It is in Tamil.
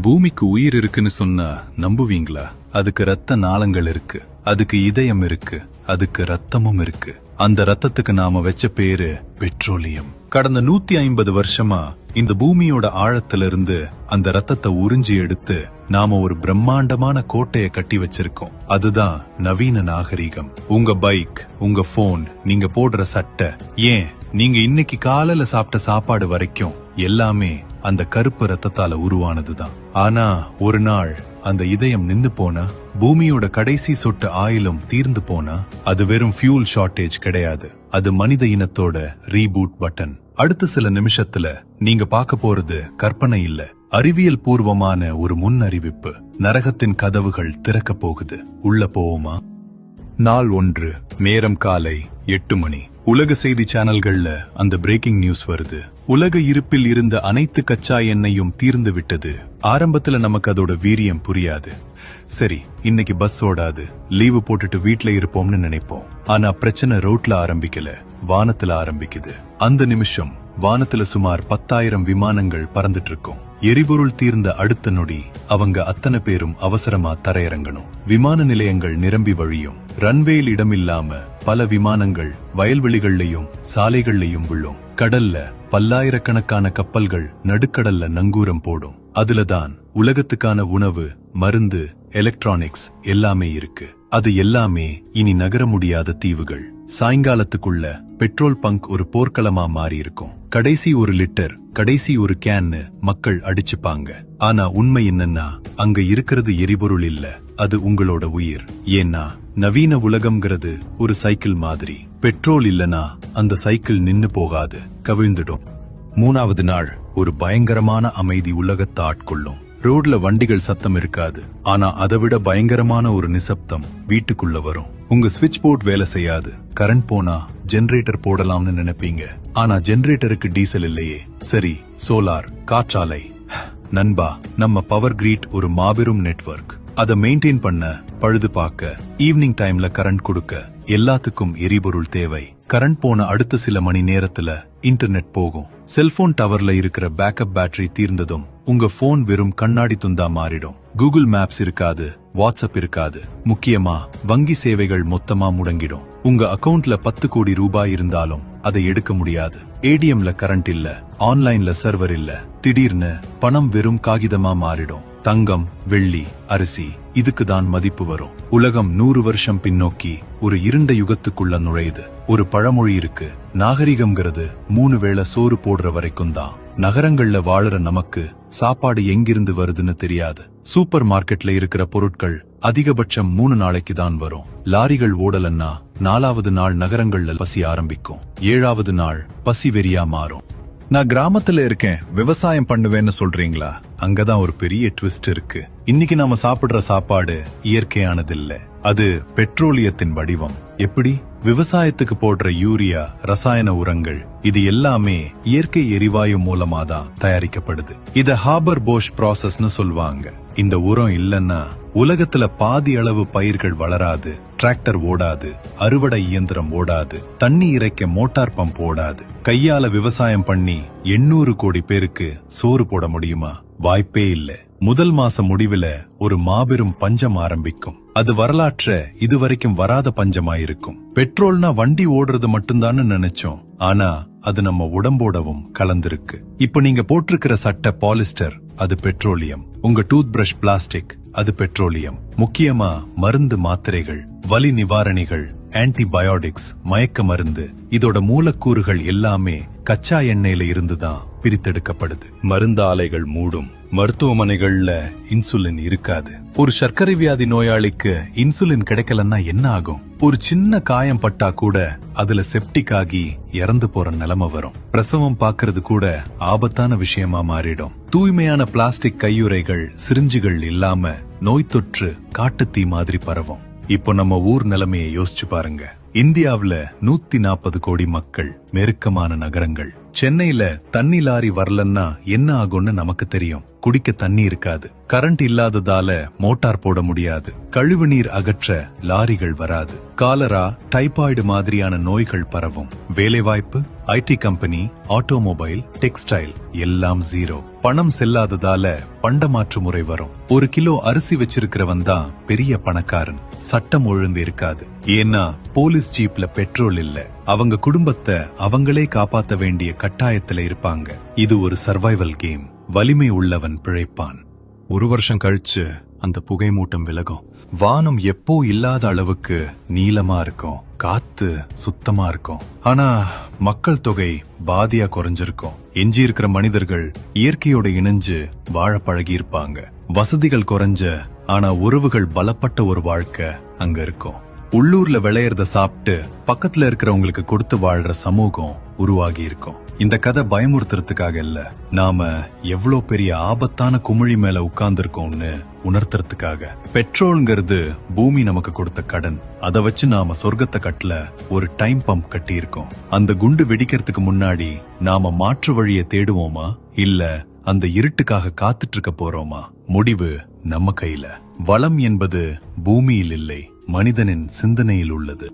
பூமிக்கு உயிர் இருக்குன்னு சொன்னா நம்புவீங்களா? அதுக்கு ரத்த நாளங்கள் இருக்கு, அதுக்கு இதயம் இருக்கு, அதுக்கு ரத்தமும் இருக்கு. அந்த ரத்தத்துக்கு நாம வச்ச பேரு பெட்ரோலியம். கடந்த 150 வருஷமா இந்த பூமியோட ஆழத்திலிருந்து அந்த ரத்தத்தை உறிஞ்சி எடுத்து நாம ஒரு பிரம்மாண்டமான கோட்டையை கட்டி வச்சிருக்கோம். அதுதான் நவீன நாகரிகம். உங்க பைக், உங்க போன், நீங்க போடுற சட்டை, ஏன் நீங்க இன்னைக்கு காலையில சாப்பிட்ட சாப்பாடு வரைக்கும் எல்லாமே அந்த கருப்பு ரத்தத்தால உருவானதுதான். ஆனா ஒரு நாள் அந்த இதயம் நின்னு போனா, பூமியோட கடைசி சொட்டு ஆயிலும் தீர்ந்து போனா, அது வெறும் ஃபியூல் ஷார்டேஜ் கிடையாது, அது மனித இனத்தோட ரீபூட் பட்டன். அடுத்த சில நிமிஷத்துல நீங்க பார்க்க போறது கற்பனை இல்ல, அறிவியல் பூர்வமான ஒரு முன் அறிவிப்பு. நரகத்தின் கதவுகள் திறக்க போகுது. உள்ள போவோமா? நாள் 1, நேரம் காலை 8 மணி. உலக செய்தி சேனல்கள்ல அந்த பிரேக்கிங் நியூஸ் வருது. உலக இருப்பில் இருந்த அனைத்து கச்சா எண்ணெயும் தீர்ந்து விட்டது. ஆரம்பத்துல நமக்கு அதோட வீரியம் புரியாது. சரி, இன்னைக்கு பஸ் ஓடாது, லீவு போட்டுட்டு வீட்ல இருப்போம்னு நினைப்போம். ஆனா பிரச்சனை ரோட்ல ஆரம்பிக்கல, வானத்துல ஆரம்பிக்குது. அந்த நிமிஷம் வானத்துல சுமார் 10,000 விமானங்கள் பறந்துட்டு இருக்கும். எரிபொருள் தீர்ந்த அடுத்த நொடி அவங்க அத்தனை பேரும் அவசரமா தரையிறங்கணும். விமான நிலையங்கள் நிரம்பி வழியும். ரன்வேயில் இடமில்லாம பல விமானங்கள் வயல்வெளிகள்லயும் சாலைகள்லயும் விழும். கடல்ல பல்லாயிரக்கணக்கான கப்பல்கள் நடுக்கடல்ல நங்கூரம் போடும். அதுலதான் உலகத்துக்கான உணவு, மருந்து, எலக்ட்ரானிக்ஸ் எல்லாமே இருக்கு. அது எல்லாமே இனி நகர முடியாத தீவுகள். சாயங்காலத்துக்குள்ள பெட்ரோல் பங்க் ஒரு போர்க்களமா மாறி இருக்கும். கடைசி 1 லிட்டர், கடைசி 1 கேன்னு மக்கள் அடிச்சுப்பாங்க. ஆனா உண்மை என்னன்னா, அங்க இருக்கிறது எரிபொருள் இல்ல, அது உங்களோட உயிர். ஏன்னா நவீன உலகம்ங்கிறது ஒரு சைக்கிள் மாதிரி. பெட்ரோல் இல்லனா அந்த சைக்கிள் நின்னு போகாது, கவிழ்ந்துடும். 3வது நாள் ஒரு பயங்கரமான அமைதி உலகத்தை ஆட்கொள்ளும். ரோட்ல வண்டிகள் சத்தம் இருக்காது, ஆனா அதை விட பயங்கரமான ஒரு நிசப்தம் வீட்டுக்குள்ள வரும். உங்க ஸ்விட்ச் போர்ட் வேலை செய்யாது. கரண்ட் போனா ஜெனரேட்டர் போடலாம்னு நினைப்பீங்க, ஆனா ஜெனரேட்டருக்கு டீசல் இல்லையே. சரி, சோலார், காற்றாலை. நண்பா, நம்ம பவர் கிரிட் ஒரு மாபெரும் நெட்வொர்க். அதை மெயின்டைன் பண்ண, பழுது பார்க்க, ஈவினிங் டைம்ல கரண்ட் கொடுக்க, எல்லாத்துக்கும் எரிபொருள் தேவை. கரண்ட் போன அடுத்த சில மணி நேரத்துல இன்டர்நெட் போகும். செல்போன் டவர்ல இருக்கிற பேக்கப் பேட்டரி தீர்ந்ததும் உங்க போன் வெறும் கண்ணாடி துண்டா மாறிடும். கூகுள் மேப்ஸ் இருக்காது, வாட்ஸ்அப் இருக்காது, முக்கியமா வங்கி சேவைகள் மொத்தமா முடங்கிடும். உங்க அக்கவுண்ட்ல 10 கோடி ரூபாய் இருந்தாலும் அதை எடுக்க முடியாது. ஏடிஎம்ல கரண்ட் இல்ல, ஆன்லைன்ல சர்வர் இல்ல. திடீர்னு பணம் வெறும் காகிதமா மாறிடும். தங்கம், வெள்ளி, அரிசி, இதுக்கு தான் மதிப்பு வரும். உலகம் 100 வருஷம் பின்னோக்கி ஒரு இருண்ட யுகத்துக்குள்ள நுழையுது. ஒரு பழமொழி இருக்கு, நாகரிகம்ங்கிறது 3 வேளை சோறு போடுற வரைக்கும் தான். நகரங்கள்ல வாழுற நமக்கு சாப்பாடு எங்கிருந்து வருதுன்னு தெரியாது. சூப்பர் மார்க்கெட்ல இருக்கிற பொருட்கள் அதிகபட்சம் 3 நாளைக்கு தான் வரும். லாரிகள் ஓடலன்னா 4வது நாள் நகரங்கள்ல பசி ஆரம்பிக்கும். 7வது நாள் பசி வெறியா மாறும். நான் கிராமத்துல இருக்கேன், விவசாயம் பண்ணுவேன்னு சொல்றீங்களா? அங்கதான் ஒரு பெரிய ட்விஸ்ட் இருக்கு. இன்னைக்கு நாம சாப்பிடுற சாப்பாடு இயற்கையானதில்ல, அது பெட்ரோலியத்தின் வடிவம். எப்படி? விவசாயத்துக்கு போடுற யூரியா, ரசாயன உரங்கள், இது எல்லாமே இயற்கை எரிவாயு மூலமா தான் தயாரிக்கப்படுது. இத ஹாபர் போஷ் ப்ராசஸ்னு சொல்வாங்க. இந்த உரம் இல்லன்னா உலகத்துல பாதி அளவு பயிர்கள் வளராது, டிராக்டர் ஓடாது, அறுவடை இயந்திரம் ஓடாது, தண்ணி இறைக்க மோட்டார் பம்ப் ஓடாது. கையால விவசாயம் பண்ணி 800 கோடி பேருக்கு சோறு போட முடியுமா? வாய்ப்பே இல்ல. முதல் மாச முடிவுல ஒரு மாபெரும் பஞ்சம் ஆரம்பிக்கும். அது வரலாற்ற இதுவரைக்கும் வராத பஞ்சமாயிருக்கும். பெட்ரோல்னா வண்டி ஓடுறது மட்டும்தான் நினைச்சோம், ஆனா அது நம்ம உடம்போடவும் கலந்திருக்கு. இப்ப நீங்க போட்டிருக்கிற சட்டை பாலிஸ்டர், அது பெட்ரோலியம். உங்க டூத் பிரஷ் பிளாஸ்டிக், அது பெட்ரோலியம். முக்கியமா மருந்து, மாத்திரைகள், வலி நிவாரணிகள், ஆன்டிபயோட்டிக்ஸ், மயக்க மருந்து, இதோட மூலக்கூறுகள் எல்லாமே கச்சா எண்ணெயில இருந்துதான் பிரித்தெடுக்கப்படுது. மருந்து ஆலைகள் மூடும், மருத்துவமனைகள்ல இன்சுலின் இருக்காது. ஒரு சர்க்கரை வியாதி நோயாளிக்கு இன்சுலின் கிடைக்கலன்னா என்ன ஆகும்? ஒரு சின்ன காயம் பட்டா கூட அதுல செப்டிக் ஆகி இறந்து போற நிலைமை வரும். பிரசவம் பாக்குறது கூட ஆபத்தான விஷயமா மாறிடும். தூய்மையான பிளாஸ்டிக் கையுறைகள், சிரிஞ்சுகள் இல்லாம நோய் தொற்று காட்டுத்தீ மாதிரி பரவும். இப்போ நம்ம ஊர் நிலைமையை யோசிச்சு பாருங்க. இந்தியாவுல 140 கோடி மக்கள், நெருக்கமான நகரங்கள். சென்னையில தண்ணி லாரி வரலன்னா என்ன ஆகும்னு நமக்கு தெரியும். குடிக்க தண்ணி இருக்காது, கரண்ட் இல்லாததால மோட்டார் போட முடியாது, கழிவு நீர் அகற்ற லாரிகள் வராது, காலரா, டைபாய்டு மாதிரியான நோய்கள் பரவும். வேலைவாய்ப்பு, ஐடி கம்பெனி, ஆட்டோமொபைல், டெக்ஸ்டைல் எல்லாம் 0. பணம் செல்லாததால பண்டமாற்று முறை வரும். 1 கிலோ அரிசி வச்சிருக்கிறவன் தான் பெரிய பணக்காரன். சட்டம் ஒழுங்கு இருக்காது. ஏன்னா போலீஸ் ஜீப்ல பெட்ரோல் இல்ல. அவங்க குடும்பத்தை அவங்களே காப்பாத்த வேண்டிய கட்டாயத்துல இருப்பாங்க. இது ஒரு சர்வைவல் கேம். வலிமை உள்ளவன் பிழைப்பான். 1 வருஷம் கழிச்சு அந்த புகை மூட்டம் விலகும். வானம் எப்போ இல்லாத அளவுக்கு நீளமா இருக்கும். காத்து சுத்தமா இருக்கும். ஆனா மக்கள் தொகை பாதியா குறைஞ்சிருக்கும். எஞ்சி இருக்கிற மனிதர்கள் இயற்கையோட இணைஞ்சு வாழ பழகி இருப்பாங்க. வசதிகள் குறைஞ்ச ஆனா உறவுகள் பலப்பட்ட ஒரு வாழ்க்கை அங்க இருக்கும். உள்ளூர்ல விளையறத சாப்பிட்டு பக்கத்துல இருக்கிறவங்களுக்கு கொடுத்து வாழ்ற சமூகம் உருவாகி இருக்கும். இந்த கதை பயமுறுத்துறதுக்காக இல்ல, நாம எவ்வளவு பெரிய ஆபத்தான குமிழி மேல உட்கார்ந்துருக்கோம்னு உணர்த்துறதுக்காக. பெட்ரோல்ங்கிறது பூமி நமக்கு கொடுத்த கடன். அதை வச்சு நாம சொர்க்கத்தை கட்டல, ஒரு டைம் பம்ப் கட்டி இருக்கோம். அந்த குண்டு வெடிக்கிறதுக்கு முன்னாடி நாம மாற்று வழியை தேடுவோமா, இல்ல அந்த இருட்டுக்காக காத்துட்டு இருக்க போறோமா? முடிவு நம்ம கையில. வளம் என்பது பூமியில் இல்லை, மனிதனின் சிந்தனையில் உள்ளது.